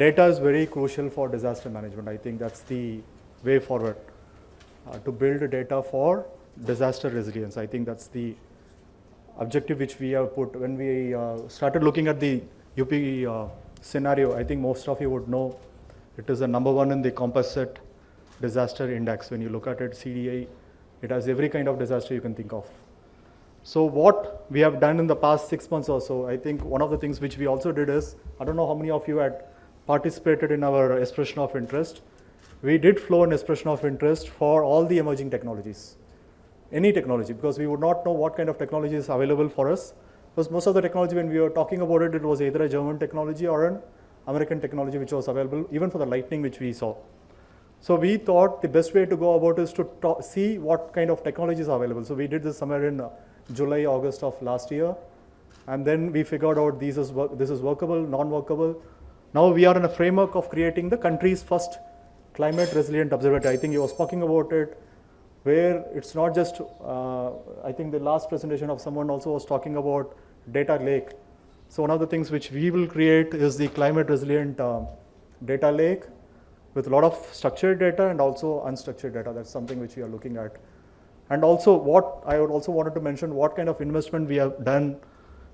data is very crucial for disaster management. I think that's the way forward, to build data for disaster resilience. I think that's the objective which we have put. When we started looking at the UP scenario, I think most of you would know it is the #1 in the composite disaster index. When you look at it, CDI, it has every kind of disaster you can think of. So what we have done in the past 6 months or so, I think one of the things which we also did is, I don't know how many of you had participated in our expression of interest. We did flow an expression of interest for all the emerging technologies, any technology, because we would not know what kind of technology is available for us. Because most of the technology, when we were talking about it, it was either a German technology or an American technology which was available, even for the lightning which we saw. So we thought the best way to go about is to see what kind of technologies are available. So we did this somewhere in July, August of last year. And then we figured out this is workable, non-workable. Now we are in a framework of creating the country's first climate resilient observatory. I think you were talking about it, where it's not just, I think the last presentation of someone also was talking about data lake. So one of the things which we will create is the climate resilient data lake with a lot of structured data and also unstructured data. That's something which we are looking at. And also what I would also wanted to mention, what kind of investment we have done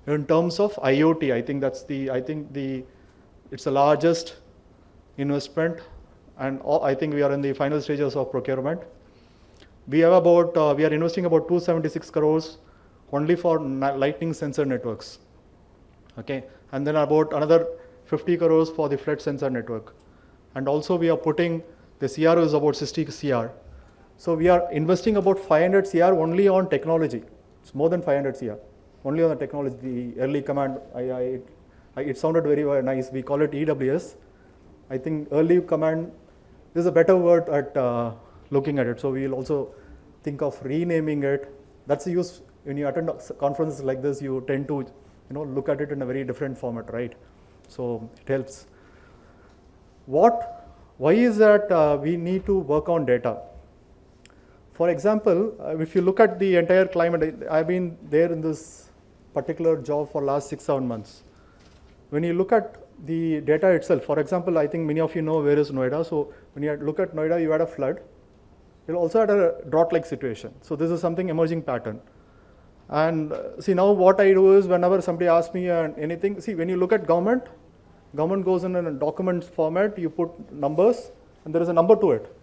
in terms of IoT. I think that's it's the largest investment, and I think we are in the final stages of procurement. We have we are investing about 276 crores only for lightning sensor networks. Okay, and then about another 50 crores for the flood sensor network. And also we are putting, the CR is about 60 CR. So we are investing about 500 CR only on technology. It's more than 500 CR, only on the technology, the early command. It sounded very nice. We call it EWS. I think early command is a better word at looking at it. So we'll also think of renaming it. That's the use when you attend conferences like this. You tend to, look at it in a very different format, right? So it helps. Why is that we need to work on data? For example, if you look at the entire climate, I've been there in this particular job for last 6-7 months. When you look at the data itself, for example, I think many of you know where is Noida. So when you look at Noida, you had a flood. You also had a drought-like situation. So this is something emerging pattern. And see, now what I do is whenever somebody asks me anything, see, when you look at government goes in a document format, you put numbers, and there is a number to it.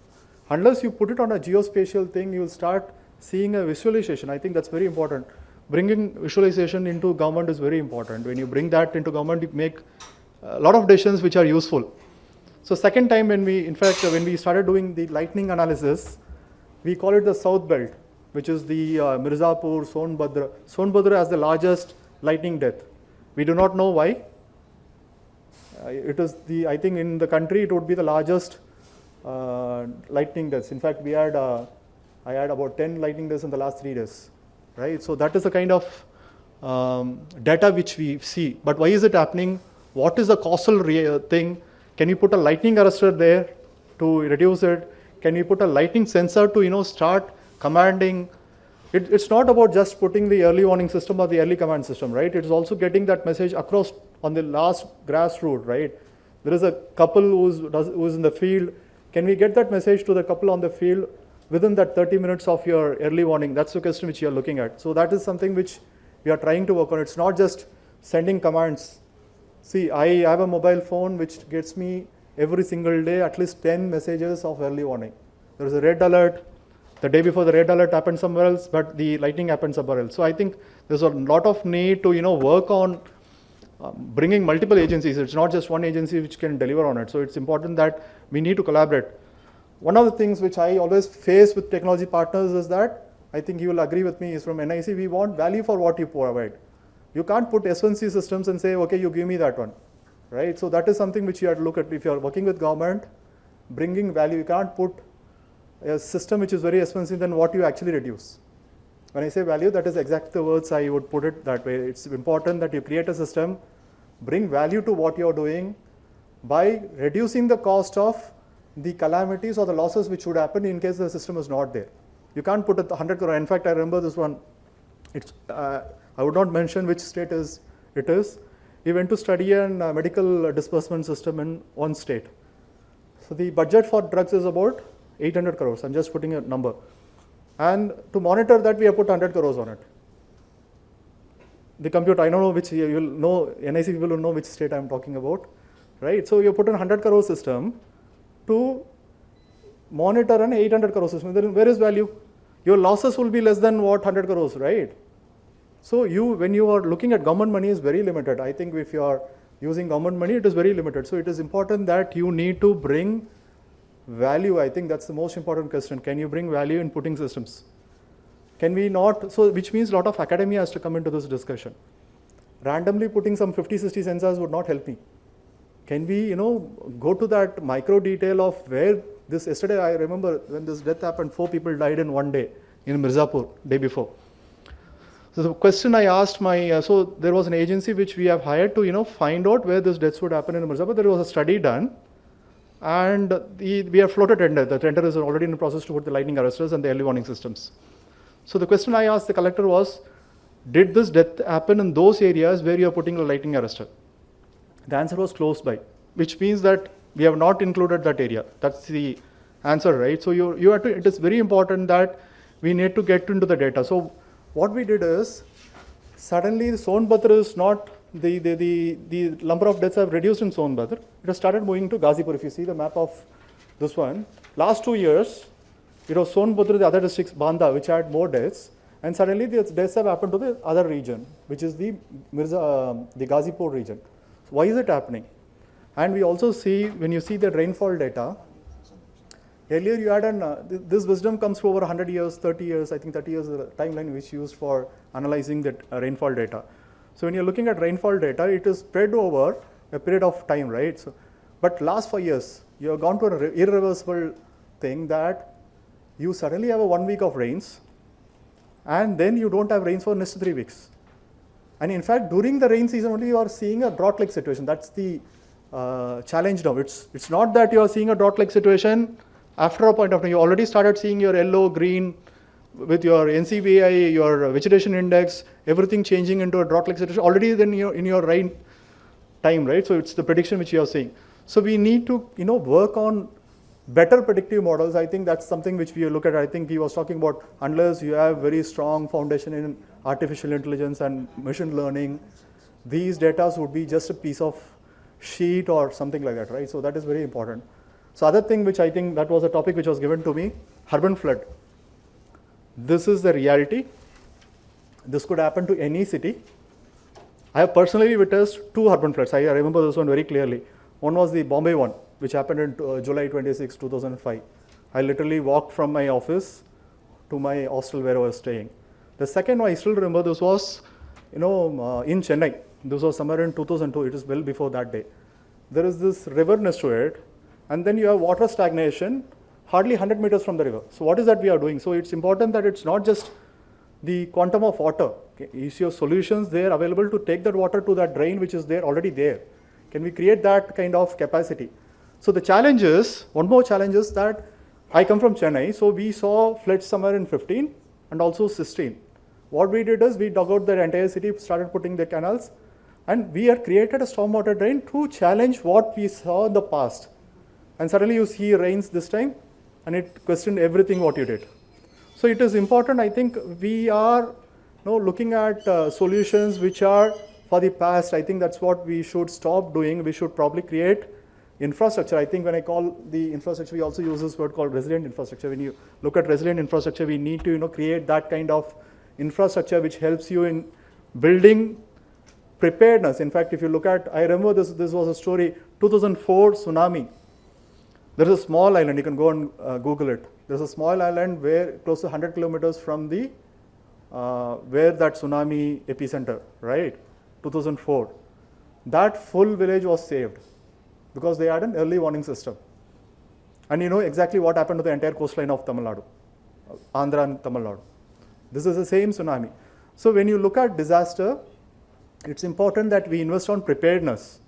Unless you put it on a geospatial thing, you'll start seeing a visualization. I think that's very important. Bringing visualization into government is very important. When you bring that into government, you make a lot of decisions which are useful. So second time when we started doing the lightning analysis, we call it the South Belt, which is the Mirzapur, Sonbhadra. Sonbhadra has the largest lightning death. We do not know why. It is I think in the country it would be the largest lightning deaths. In fact, I had about 10 lightning deaths in the last 3 days. Right, so that is the kind of data which we see. But why is it happening? What is the causal thing? Can you put a lightning arrestor there to reduce it? Can you put a lightning sensor to start commanding? It's not about just putting the early warning system or the early command system, right? It's also getting that message across on the last grassroots, right? There is a couple who's in the field. Can we get that message to the couple on the field within that 30 minutes of your early warning? That's the question which you are looking at. So that is something which we are trying to work on. It's not just sending commands. See, I have a mobile phone which gets me every single day at least 10 messages of early warning. There is a red alert. The day before the red alert happened somewhere else, but the lightning happened somewhere else. So I think there's a lot of need to work on bringing multiple agencies. It's not just one agency which can deliver on it. So it's important that we need to collaborate. One of the things which I always face with technology partners is that, I think you will agree with me, is from NIC, we want value for what you provide. You can't put S1C systems and say, okay, you give me that one, right? So that is something which you have to look at. If you are working with government, bringing value, you can't put a system which is very S1C, then what you actually reduce. When I say value, that is exactly the words I would put it that way. It's important that you create a system, bring value to what you're doing by reducing the cost of the calamities or the losses which would happen in case the system is not there. You can't put it 100 crore. In fact, I remember this one. I would not mention which state it is. we went to study a medical disbursement system in one state. So the budget for drugs is about 800 crores. I'm just putting a number. And to monitor that, we have put 100 crores on it. The computer, I don't know which, you'll know, NIC people will know which state I'm talking about, right? So you put a 100 crore system to monitor an 800 crore system. Then where is value? Your losses will be less than what 100 crores, right? So when you are looking at government money is very limited. I think if you are using government money, it is very limited. So it is important that you need to bring value. I think that's the most important question. Can you bring value in putting systems? Can we not? So which means a lot of academia has to come into this discussion. Randomly putting some 50, 60 sensors would not help me. Can we, go to that micro detail of where this, yesterday I remember when this death happened, 4 people died in one day in Mirzapur, day before. So the question I asked so there was an agency which we have hired to, find out where this deaths would happen in Mirzapur. There was a study done and we have floated tender. The tender is already in the process to put the lightning arresters and the early warning systems. So the question I asked the collector was, did this death happen in those areas where you are putting a lightning arrestor? The answer was close by, which means that we have not included that area. That's the answer, right? So you have to, it is very important that we need to get into the data. So what we did is, suddenly the Sonbhadra is not, the number of deaths have reduced in Sonbhadra. It has started moving to Ghazipur. If you see the map of this one, last 2 years, it was Sonbhadra, the other districts, Banda, which had more deaths. And suddenly the deaths have happened to the other region, which is the Ghazipur region. So why is it happening? And we also see, when you see the rainfall data, earlier you had this wisdom comes for over 100 years, 30 years, I think 30 years is the timeline which is used for analyzing the rainfall data. So when you're looking at rainfall data, it is spread over a period of time, right? So, but last 5 years, you have gone to an irreversible thing that you suddenly have a 1 week of rains, and then you don't have rains for the next 3 weeks. And in fact, during the rain season only, you are seeing a drought-like situation. That's the challenge now. It's not that you are seeing a drought-like situation after a point of time. You already started seeing your yellow, green, with your NCBI, your vegetation index, everything changing into a drought-like situation already then in your rain time, right? So it's the prediction which you are seeing. So we need to, work on better predictive models. I think that's something which we look at. I think he was talking about, unless you have very strong foundation in artificial intelligence and machine learning, these data would be just a piece of sheet or something like that, right? So that is very important. So other thing which I think that was a topic which was given to me, urban flood. This is the reality. This could happen to any city. I have personally witnessed 2 urban floods. I remember this one very clearly. One was the Bombay one, which happened in July 26, 2005. I literally walked from my office to my hostel where I was staying. The second one, I still remember, this was in Chennai. This was somewhere in 2002. It is well before that day. There is this river next to it, and then you have water stagnation hardly 100 meters from the river. So what is that we are doing? So it's important that it's not just the quantum of water. Okay? Is your solutions there available to take that water to that drain which is there already there? Can we create that kind of capacity? So the challenge is, one more challenge is that I come from Chennai, so we saw floods somewhere in 15 and also 16. What we did is we dug out the entire city, started putting the canals, and we had created a stormwater drain to challenge what we saw in the past. And suddenly you see rains this time, and it questioned everything what you did. So it is important, I think we are looking at solutions which are for the past. I think that's what we should stop doing. We should probably create infrastructure. I think when I call the infrastructure, we also use this word called resilient infrastructure. When you look at resilient infrastructure, we need to create that kind of infrastructure which helps you in building preparedness. In fact, if you look at, I remember this was a story, 2004 tsunami. There is a small island, you can go and Google it. There's a small island where close to 100 kilometers from the where that tsunami epicenter, right? 2004. That full village was saved because they had an early warning system. And you know exactly what happened to the entire coastline of Tamil Nadu, Andhra and Tamil Nadu. This is the same tsunami. So when you look at disaster, it's important that we invest on preparedness.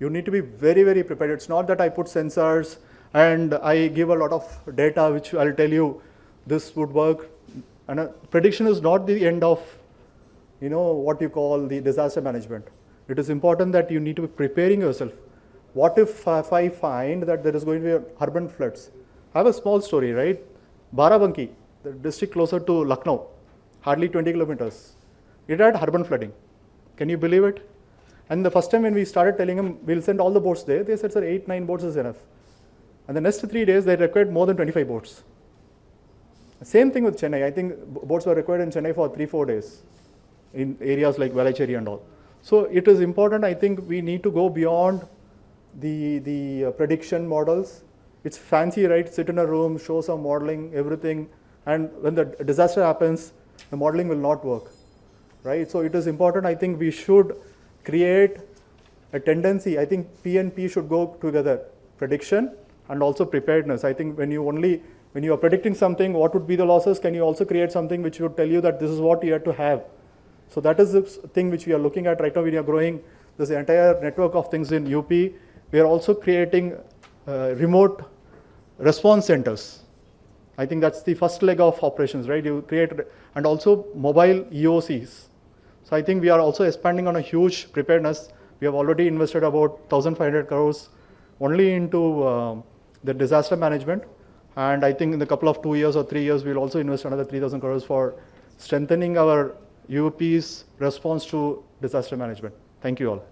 You need to be very, very prepared. It's not that I put sensors and I give a lot of data which I'll tell you this would work. And prediction is not the end of what you call the disaster management. It is important that you need to be preparing yourself. What if I find that there is going to be urban floods? I have a small story, right? Barabanki, the district closer to Lucknow, hardly 20 kilometers. It had urban flooding. Can you believe it? And the first time when we started telling them, we'll send all the boats there, they said, sir, 8-9 boats is enough. And the next 3 days, they required more than 25 boats. Same thing with Chennai. I think boats were required in Chennai for 3-4 days in areas like Velachery and all. So it is important, I think we need to go beyond the prediction models. It's fancy, right? Sit in a room, show some modeling, everything. And when the disaster happens, the modeling will not work, right? So it is important, I think we should create a tendency. I think P and P should go together, prediction and also preparedness. I think when you are predicting something, what would be the losses, can you also create something which would tell you that this is what you have to have. So that is the thing which we are looking at right now. We are growing this entire network of things in UP. We are also creating remote response centers. I think that's the first leg of operations, right? You create, and also mobile EOCs. So I think we are also expanding on a huge preparedness. We have already invested about 1,500 crores only into the disaster management. And I think in a couple of 2 years or 3 years, we'll also invest another 3,000 crores for strengthening our UP's response to disaster management. Thank you all.